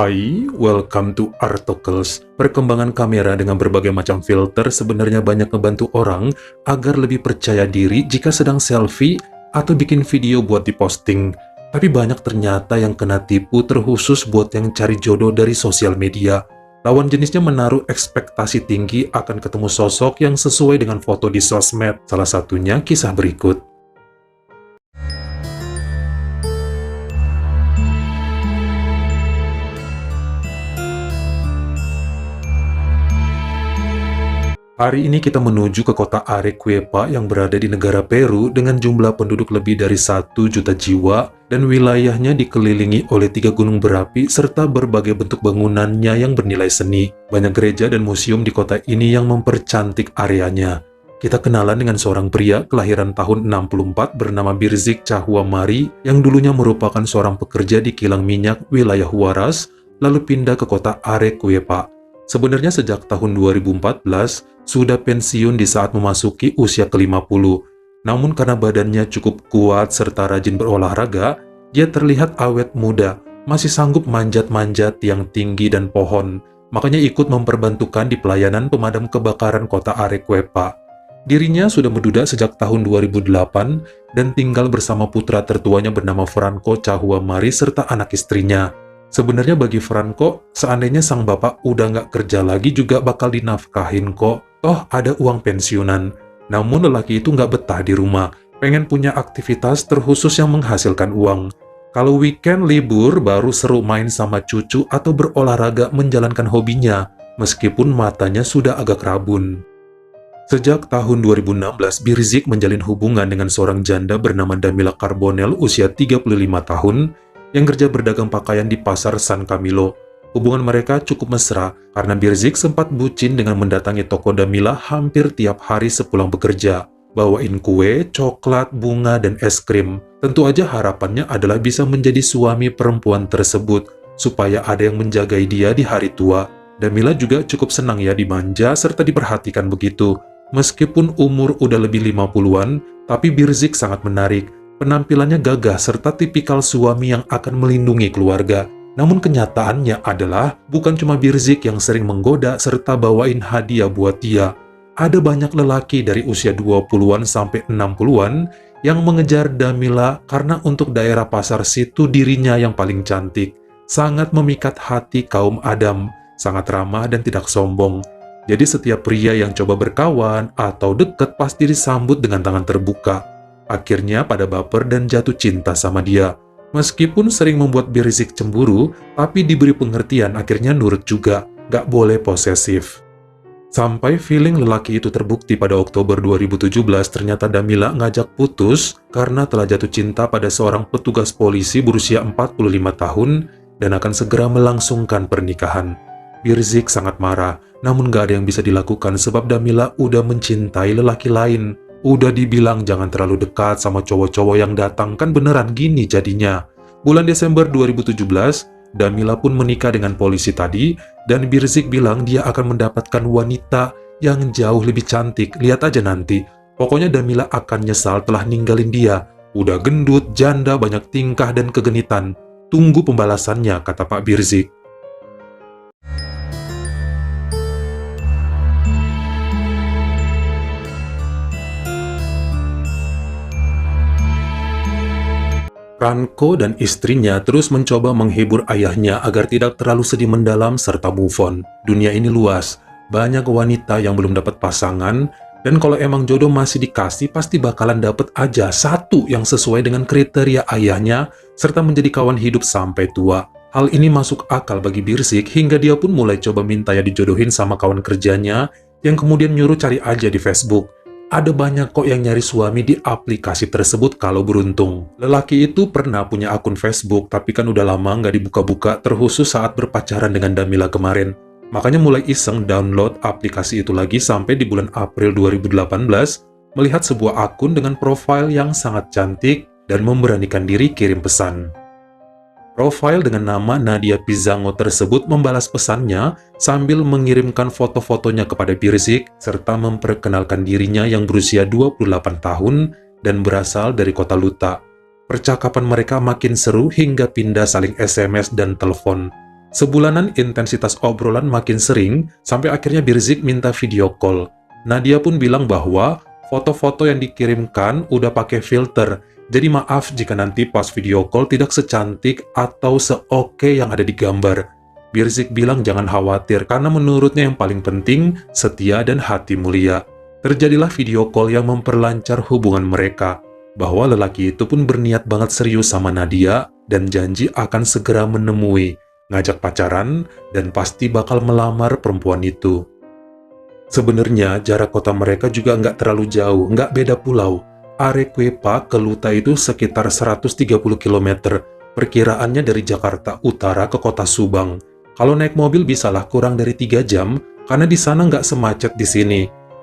Hai, welcome to Artocles. Perkembangan kamera dengan berbagai macam filter sebenarnya banyak membantu orang agar lebih percaya diri jika sedang selfie atau bikin video buat diposting. Tapi banyak ternyata yang kena tipu terkhusus buat yang cari jodoh dari sosial media. Lawan jenisnya menaruh ekspektasi tinggi akan ketemu sosok yang sesuai dengan foto di sosmed. Salah satunya kisah berikut. Hari ini kita menuju ke kota Arequipa yang berada di negara Peru dengan jumlah penduduk lebih dari 1 juta jiwa dan wilayahnya dikelilingi oleh 3 gunung berapi serta berbagai bentuk bangunannya yang bernilai seni. Banyak gereja dan museum di kota ini yang mempercantik areanya. Kita kenalan dengan seorang pria kelahiran tahun 64 bernama Birzik Cahuamari yang dulunya merupakan seorang pekerja di kilang minyak wilayah Huaraz lalu pindah ke kota Arequipa. Sebenarnya sejak tahun 2014, sudah pensiun di saat memasuki usia ke-50. Namun karena badannya cukup kuat serta rajin berolahraga, dia terlihat awet muda, masih sanggup manjat-manjat tiang tinggi dan pohon. Makanya ikut memperbantukan di pelayanan pemadam kebakaran kota Arequipa. Dirinya sudah menduda sejak tahun 2008 dan tinggal bersama putra tertuanya bernama Franco Cahuamari serta anak istrinya. Sebenarnya bagi Franco, seandainya sang bapak udah nggak kerja lagi juga bakal dinafkahin kok. Toh ada uang pensiunan. Namun lelaki itu nggak betah di rumah, pengen punya aktivitas terkhusus yang menghasilkan uang. Kalau weekend libur baru seru main sama cucu atau berolahraga menjalankan hobinya, meskipun matanya sudah agak rabun. Sejak tahun 2016, Birzik menjalin hubungan dengan seorang janda bernama Damila Carbonell usia 35 tahun, yang kerja berdagang pakaian di pasar San Camilo. Hubungan mereka cukup mesra karena Birzik sempat bucin dengan mendatangi toko Damila hampir tiap hari sepulang bekerja, bawain kue, coklat, bunga, dan es krim. Tentu aja harapannya adalah bisa menjadi suami perempuan tersebut, supaya ada yang menjagai dia di hari tua. Damila juga cukup senang ya dimanja serta diperhatikan begitu. Meskipun umur udah lebih 50-an, tapi Birzik sangat menarik. Penampilannya gagah serta tipikal suami yang akan melindungi keluarga. Namun kenyataannya adalah bukan cuma Birzik yang sering menggoda serta bawain hadiah buat dia. Ada banyak lelaki dari usia 20-an sampai 60-an yang mengejar Damila karena untuk daerah pasar situ dirinya yang paling cantik. Sangat memikat hati kaum Adam, sangat ramah dan tidak sombong. Jadi setiap pria yang coba berkawan atau deket pasti disambut dengan tangan terbuka. Akhirnya pada baper dan jatuh cinta sama dia. Meskipun sering membuat Birzik cemburu, tapi diberi pengertian akhirnya nurut juga, gak boleh posesif. Sampai feeling lelaki itu terbukti pada Oktober 2017, ternyata Damila ngajak putus karena telah jatuh cinta pada seorang petugas polisi berusia 45 tahun dan akan segera melangsungkan pernikahan. Birzik sangat marah, namun gak ada yang bisa dilakukan sebab Damila udah mencintai lelaki lain. Udah dibilang jangan terlalu dekat sama cowok-cowok yang datang, kan beneran gini jadinya. Bulan Desember 2017, Damila pun menikah dengan polisi tadi, dan Birzik bilang dia akan mendapatkan wanita yang jauh lebih cantik. Lihat aja nanti. Pokoknya Damila akan nyesal telah ninggalin dia. Udah gendut, janda, banyak tingkah dan kegenitan. Tunggu pembalasannya, kata Pak Birzik. Franco dan istrinya terus mencoba menghibur ayahnya agar tidak terlalu sedih mendalam serta move on. Dunia ini luas, banyak wanita yang belum dapat pasangan, dan kalau emang jodoh masih dikasih, pasti bakalan dapet aja satu yang sesuai dengan kriteria ayahnya, serta menjadi kawan hidup sampai tua. Hal ini masuk akal bagi Birzik, hingga dia pun mulai coba minta ya dijodohin sama kawan kerjanya, yang kemudian nyuruh cari aja di Facebook. Ada banyak kok yang nyari suami di aplikasi tersebut kalau beruntung. Lelaki itu pernah punya akun Facebook, tapi kan udah lama nggak dibuka-buka, terkhusus saat berpacaran dengan Damila kemarin. Makanya mulai iseng download aplikasi itu lagi sampai di bulan April 2018, melihat sebuah akun dengan profil yang sangat cantik dan memberanikan diri kirim pesan. Profil dengan nama Nadia Pizango tersebut membalas pesannya sambil mengirimkan foto-fotonya kepada Birzik serta memperkenalkan dirinya yang berusia 28 tahun dan berasal dari kota Luta. Percakapan mereka makin seru hingga pindah saling SMS dan telepon. Sebulanan intensitas obrolan makin sering, sampai akhirnya Birzik minta video call. Nadia pun bilang bahwa foto-foto yang dikirimkan udah pakai filter, jadi maaf jika nanti pas video call tidak secantik atau seoke yang ada di gambar. Birzik bilang jangan khawatir, karena menurutnya yang paling penting, setia dan hati mulia. Terjadilah video call yang memperlancar hubungan mereka, bahwa lelaki itu pun berniat banget serius sama Nadia, dan janji akan segera menemui, ngajak pacaran, dan pasti bakal melamar perempuan itu. Sebenarnya jarak kota mereka juga nggak terlalu jauh, nggak beda pulau. Arequipa ke Luta itu sekitar 130 km, perkiraannya dari Jakarta Utara ke kota Subang. Kalau naik mobil bisalah kurang dari 3 jam, karena di sana nggak semacet di sini.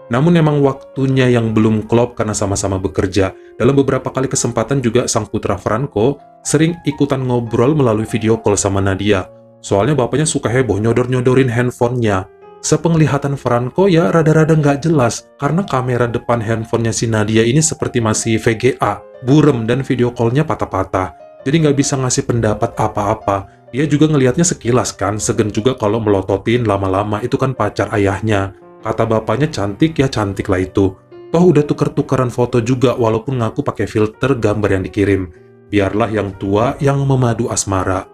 Namun memang waktunya yang belum klop karena sama-sama bekerja. Dalam beberapa kali kesempatan juga sang putra Franco sering ikutan ngobrol melalui video call sama Nadia. Soalnya bapaknya suka heboh nyodor-nyodorin handphonenya. Sepenglihatan Franco ya rada-rada nggak jelas, karena kamera depan handphonenya si Nadia ini seperti masih VGA, burem dan video callnya patah-patah. Jadi nggak bisa ngasih pendapat apa-apa. Dia juga ngelihatnya sekilas kan, segen juga kalau melototin lama-lama itu kan pacar ayahnya. Kata bapaknya cantik ya cantik lah itu. Toh udah tuker-tukeran foto juga walaupun ngaku pakai filter gambar yang dikirim. Biarlah yang tua yang memadu asmara.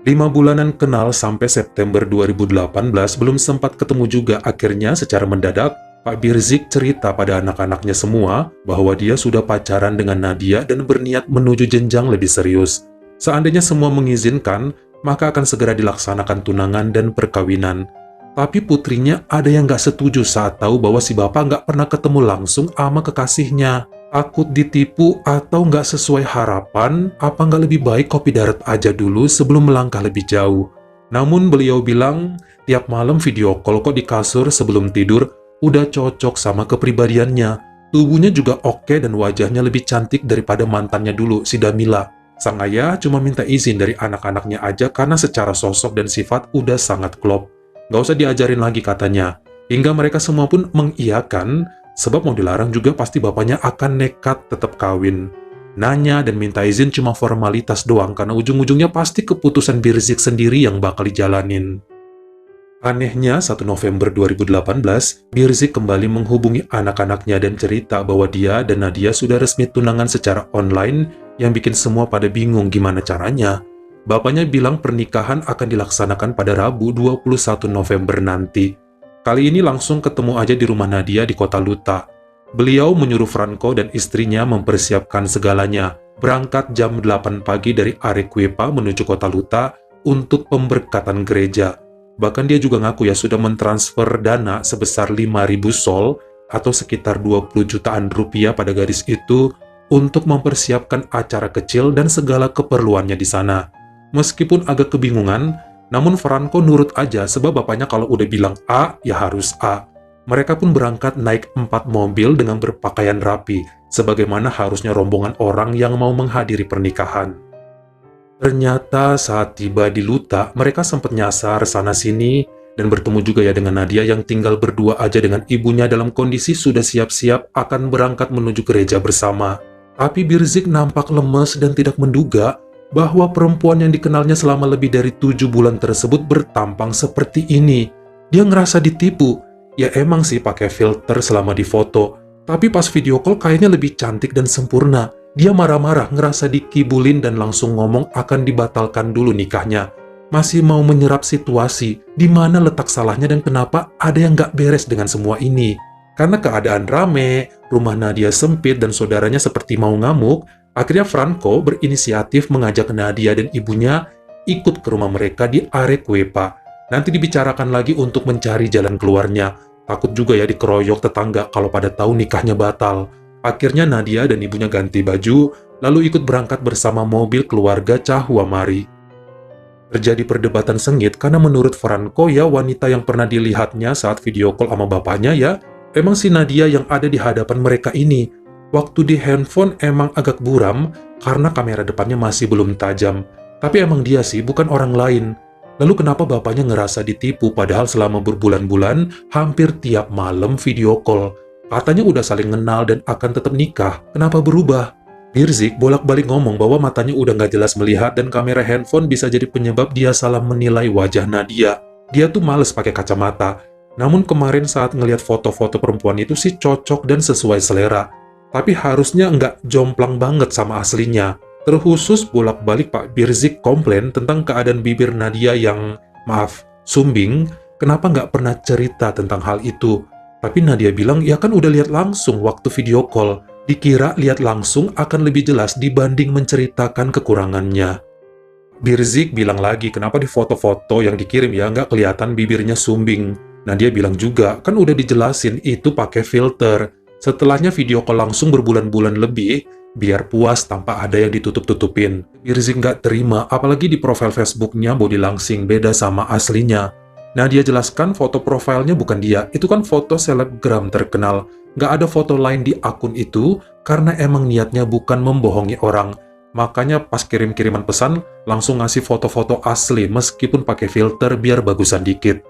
5 bulanan kenal sampai September 2018 belum sempat ketemu juga. Akhirnya secara mendadak Pak Birzik cerita pada anak-anaknya semua bahwa dia sudah pacaran dengan Nadia dan berniat menuju jenjang lebih serius. Seandainya semua mengizinkan, maka akan segera dilaksanakan tunangan dan perkawinan. Tapi putrinya ada yang nggak setuju saat tahu bahwa si bapak nggak pernah ketemu langsung sama kekasihnya. Takut ditipu atau nggak sesuai harapan, apa nggak lebih baik kopi darat aja dulu sebelum melangkah lebih jauh. Namun beliau bilang, tiap malam video call kok di kasur sebelum tidur, udah cocok sama kepribadiannya. Tubuhnya juga oke dan wajahnya lebih cantik daripada mantannya dulu, si Damila. Sang ayah cuma minta izin dari anak-anaknya aja karena secara sosok dan sifat udah sangat klop. Nggak usah diajarin lagi katanya. Hingga mereka semua pun mengiyakan, sebab mau dilarang juga pasti bapaknya akan nekat tetap kawin. Nanya dan minta izin cuma formalitas doang karena ujung-ujungnya pasti keputusan Birzik sendiri yang bakal dijalanin. Anehnya, 1 November 2018, Birzik kembali menghubungi anak-anaknya dan cerita bahwa dia dan Nadia sudah resmi tunangan secara online yang bikin semua pada bingung gimana caranya. Bapaknya bilang pernikahan akan dilaksanakan pada Rabu 21 November nanti. Kali ini langsung ketemu aja di rumah Nadia di kota Luta. Beliau menyuruh Franco dan istrinya mempersiapkan segalanya. Berangkat jam 8 pagi dari Arequipa menuju kota Luta untuk pemberkatan gereja. Bahkan dia juga ngaku ya sudah mentransfer dana sebesar 5.000 sol atau sekitar 20 jutaan rupiah pada gadis itu untuk mempersiapkan acara kecil dan segala keperluannya di sana. Meskipun agak kebingungan, namun Franco nurut aja sebab bapaknya kalau udah bilang A, ya harus A. Mereka pun berangkat naik 4 mobil dengan berpakaian rapi, sebagaimana harusnya rombongan orang yang mau menghadiri pernikahan. Ternyata saat tiba di Luta, mereka sempat nyasar sana-sini dan bertemu juga ya dengan Nadia yang tinggal berdua aja dengan ibunya dalam kondisi sudah siap-siap akan berangkat menuju gereja bersama. Tapi Birzik nampak lemes dan tidak menduga bahwa perempuan yang dikenalnya selama lebih dari 7 bulan tersebut bertampang seperti ini. Dia ngerasa ditipu. Ya emang sih pakai filter selama di foto, tapi pas video call kayaknya lebih cantik dan sempurna. Dia marah-marah, ngerasa dikibulin dan langsung ngomong akan dibatalkan dulu nikahnya. Masih mau menyerap situasi, di mana letak salahnya dan kenapa ada yang nggak beres dengan semua ini. Karena keadaan rame, rumah Nadia sempit dan saudaranya seperti mau ngamuk, akhirnya Franco berinisiatif mengajak Nadia dan ibunya ikut ke rumah mereka di Arequipa. Nanti dibicarakan lagi untuk mencari jalan keluarnya. Takut juga ya dikeroyok tetangga kalau pada tahu nikahnya batal. Akhirnya Nadia dan ibunya ganti baju, lalu ikut berangkat bersama mobil keluarga Cahuamari. Terjadi perdebatan sengit karena menurut Franco ya wanita yang pernah dilihatnya saat video call sama bapaknya ya, emang si Nadia yang ada di hadapan mereka ini. Waktu di handphone emang agak buram karena kamera depannya masih belum tajam. Tapi emang dia sih, bukan orang lain. Lalu kenapa bapaknya ngerasa ditipu padahal selama berbulan-bulan hampir tiap malam video call. Katanya udah saling kenal dan akan tetap nikah. Kenapa berubah? Birzik bolak-balik ngomong bahwa matanya udah nggak jelas melihat dan kamera handphone bisa jadi penyebab dia salah menilai wajah Nadia. Dia tuh males pakai kacamata. Namun kemarin saat ngelihat foto-foto perempuan itu sih cocok dan sesuai selera. Tapi harusnya nggak jomplang banget sama aslinya. Terkhusus bolak-balik Pak Birzik komplain tentang keadaan bibir Nadia yang, maaf, sumbing, kenapa nggak pernah cerita tentang hal itu. Tapi Nadia bilang, ya kan udah lihat langsung waktu video call. Dikira lihat langsung akan lebih jelas dibanding menceritakan kekurangannya. Birzik bilang lagi, kenapa di foto-foto yang dikirim ya nggak kelihatan bibirnya sumbing. Nah dia bilang juga, kan udah dijelasin itu pakai filter. Setelahnya video call langsung berbulan-bulan lebih, biar puas tanpa ada yang ditutup-tutupin. Birzik nggak terima, apalagi di profil Facebooknya body langsing beda sama aslinya. Nah dia jelaskan foto profilnya bukan dia, itu kan foto selebgram terkenal. Nggak ada foto lain di akun itu karena emang niatnya bukan membohongi orang. Makanya pas kirim-kiriman pesan, langsung ngasih foto-foto asli meskipun pakai filter biar bagusan dikit.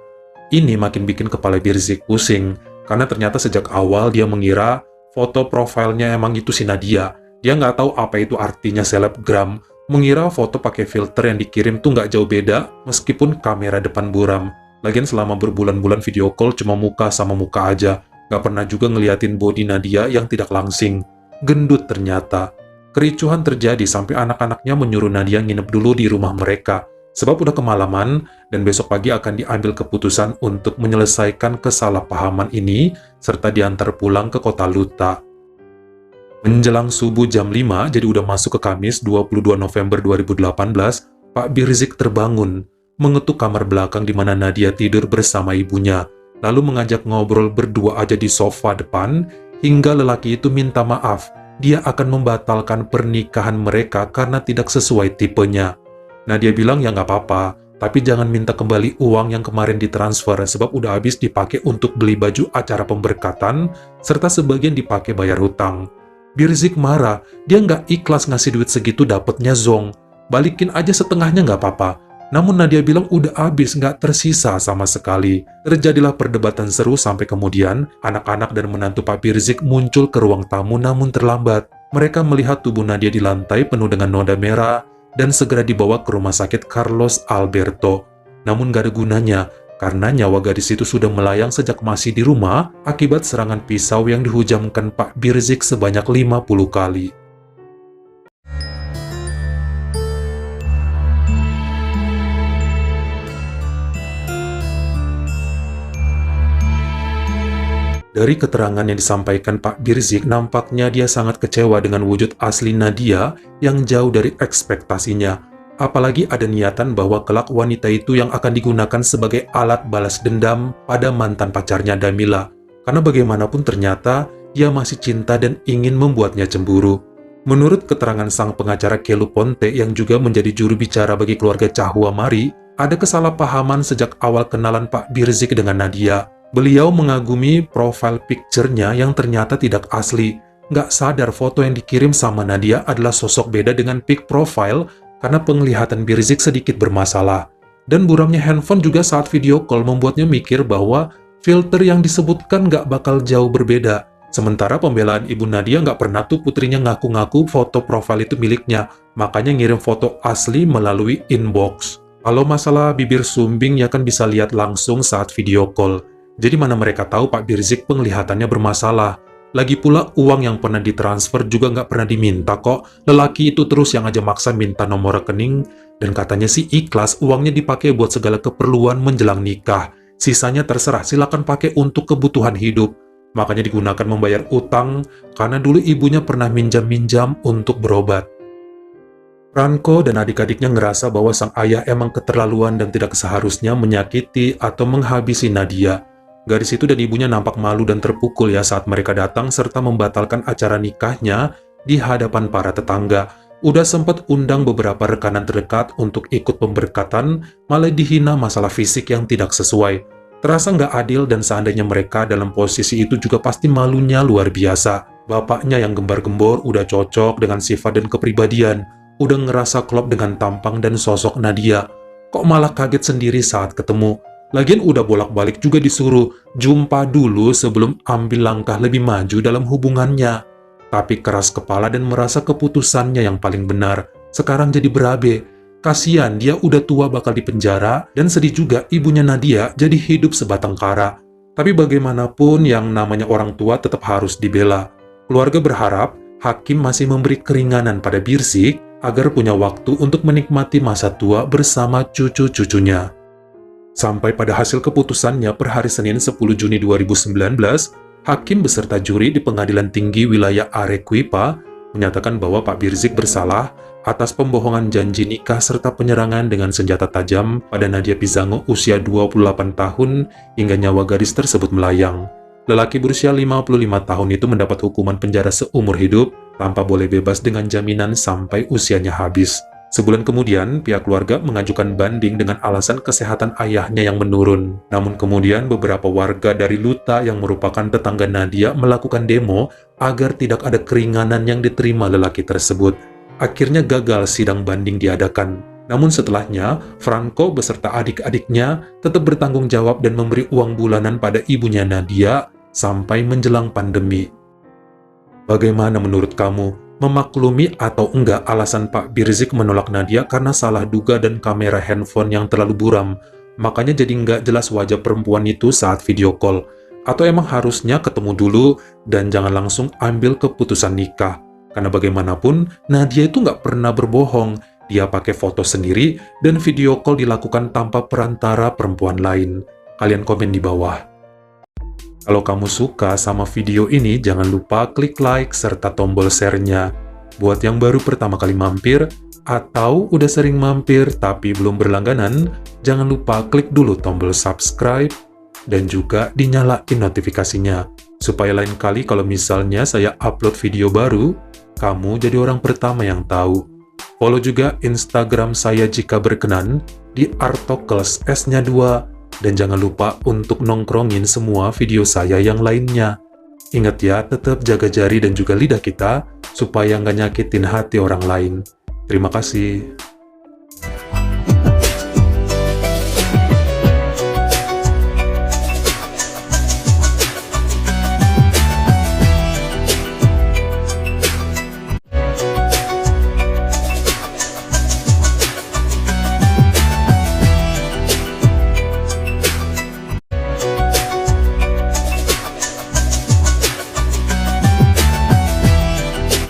Ini makin bikin kepala Birzik pusing, karena ternyata sejak awal dia mengira foto profilnya emang itu si Nadia. Dia nggak tahu apa itu artinya selebgram, mengira foto pakai filter yang dikirim tuh nggak jauh beda meskipun kamera depan buram. Lagian selama berbulan-bulan video call cuma muka sama muka aja. Nggak pernah juga ngeliatin body Nadia yang tidak langsing. Gendut ternyata. Kericuhan terjadi sampai anak-anaknya menyuruh Nadia nginep dulu di rumah mereka. Sebab udah kemalaman, dan besok pagi akan diambil keputusan untuk menyelesaikan kesalahpahaman ini, serta diantar pulang ke kota Luta. Menjelang subuh jam 5, jadi udah masuk ke Kamis 22 November 2018, Pak Birzik terbangun, mengetuk kamar belakang di mana Nadia tidur bersama ibunya. Lalu mengajak ngobrol berdua aja di sofa depan, hingga lelaki itu minta maaf, dia akan membatalkan pernikahan mereka karena tidak sesuai tipenya. Nah dia bilang ya nggak apa-apa, tapi jangan minta kembali uang yang kemarin ditransfer sebab udah habis dipakai untuk beli baju acara pemberkatan, serta sebagian dipakai bayar hutang. Birzik marah, dia nggak ikhlas ngasih duit segitu dapetnya zong, balikin aja setengahnya nggak apa-apa. Namun Nadia bilang udah habis, nggak tersisa sama sekali. Terjadilah perdebatan seru sampai kemudian anak-anak dan menantu Pak Birzik muncul ke ruang tamu namun terlambat. Mereka melihat tubuh Nadia di lantai penuh dengan noda merah dan segera dibawa ke rumah sakit Carlos Alberto. Namun gak ada gunanya, karena nyawa gadis itu sudah melayang sejak masih di rumah akibat serangan pisau yang dihujamkan Pak Birzik sebanyak 50 kali. Dari keterangan yang disampaikan Pak Birzik, nampaknya dia sangat kecewa dengan wujud asli Nadia yang jauh dari ekspektasinya. Apalagi ada niatan bahwa kelak wanita itu yang akan digunakan sebagai alat balas dendam pada mantan pacarnya Damila. Karena bagaimanapun ternyata dia masih cinta dan ingin membuatnya cemburu. Menurut keterangan sang pengacara Kelu Ponte yang juga menjadi juru bicara bagi keluarga Cahua Mari, ada kesalahpahaman sejak awal kenalan Pak Birzik dengan Nadia. Beliau mengagumi profile picture-nya yang ternyata tidak asli. Nggak sadar foto yang dikirim sama Nadia adalah sosok beda dengan pic profile karena penglihatan Birzik sedikit bermasalah. Dan buramnya handphone juga saat video call membuatnya mikir bahwa filter yang disebutkan nggak bakal jauh berbeda. Sementara pembelaan ibu Nadia nggak pernah tuh putrinya ngaku-ngaku foto profile itu miliknya, makanya ngirim foto asli melalui inbox. Kalau masalah bibir sumbing ya kan bisa lihat langsung saat video call. Jadi mana mereka tahu Pak Birzik penglihatannya bermasalah. Lagi pula uang yang pernah ditransfer juga nggak pernah diminta kok. Lelaki itu terus yang aja maksa minta nomor rekening. Dan katanya sih ikhlas uangnya dipakai buat segala keperluan menjelang nikah. Sisanya terserah, silakan pakai untuk kebutuhan hidup. Makanya digunakan membayar utang karena dulu ibunya pernah minjam-minjam untuk berobat. Ranko dan adik-adiknya ngerasa bahwa sang ayah emang keterlaluan dan tidak seharusnya menyakiti atau menghabisi Nadia. Gadis itu dan ibunya nampak malu dan terpukul ya saat mereka datang serta membatalkan acara nikahnya di hadapan para tetangga. Udah sempat undang beberapa rekanan terdekat untuk ikut pemberkatan, malah dihina masalah fisik yang tidak sesuai. Terasa nggak adil dan seandainya mereka dalam posisi itu juga pasti malunya luar biasa. Bapaknya yang gembar-gembor udah cocok dengan sifat dan kepribadian, udah ngerasa klop dengan tampang dan sosok Nadia. Kok malah kaget sendiri saat ketemu? Lagian udah bolak-balik juga disuruh jumpa dulu sebelum ambil langkah lebih maju dalam hubungannya. tapi keras kepala dan merasa keputusannya yang paling benar. Sekarang jadi berabe. Kasian, dia udah tua bakal dipenjara, dan sedih juga ibunya Nadia jadi hidup sebatang kara. Tapi bagaimanapun yang namanya orang tua tetap harus dibela. Keluarga berharap hakim masih memberi keringanan pada Birzik agar punya waktu untuk menikmati masa tua bersama cucu-cucunya. Sampai pada hasil keputusannya per hari Senin 10 Juni 2019, hakim beserta juri di Pengadilan Tinggi Wilayah Arequipa menyatakan bahwa Pak Birzik bersalah atas pembohongan janji nikah serta penyerangan dengan senjata tajam pada Nadia Pizango usia 28 tahun hingga nyawa gadis tersebut melayang. Lelaki berusia 55 tahun itu mendapat hukuman penjara seumur hidup tanpa boleh bebas dengan jaminan sampai usianya habis. Sebulan kemudian, pihak keluarga mengajukan banding dengan alasan kesehatan ayahnya yang menurun. Namun kemudian beberapa warga dari Luta yang merupakan tetangga Nadia melakukan demo agar tidak ada keringanan yang diterima lelaki tersebut. Akhirnya gagal sidang banding diadakan. Namun setelahnya, Franco beserta adik-adiknya tetap bertanggung jawab dan memberi uang bulanan pada ibunya Nadia sampai menjelang pandemi. Bagaimana menurut kamu? Memaklumi atau enggak alasan Pak Birzik menolak Nadia karena salah duga dan kamera handphone yang terlalu buram? Makanya jadi enggak jelas wajah perempuan itu saat video call. Atau emang harusnya ketemu dulu dan jangan langsung ambil keputusan nikah? Karena bagaimanapun, Nadia itu nggak pernah berbohong. Dia pakai foto sendiri dan video call dilakukan tanpa perantara perempuan lain. Kalian komen di bawah. Kalau kamu suka sama video ini, jangan lupa klik like serta tombol share-nya. Buat yang baru pertama kali mampir, atau udah sering mampir tapi belum berlangganan, jangan lupa klik dulu tombol subscribe dan juga dinyalain notifikasinya. Supaya lain kali kalau misalnya saya upload video baru, kamu jadi orang pertama yang tahu. Follow juga Instagram saya jika berkenan di Artokles S-nya 2. Dan jangan lupa untuk nongkrongin semua video saya yang lainnya. Ingat ya, tetap jaga jari dan juga lidah kita supaya nggak nyakitin hati orang lain. Terima kasih.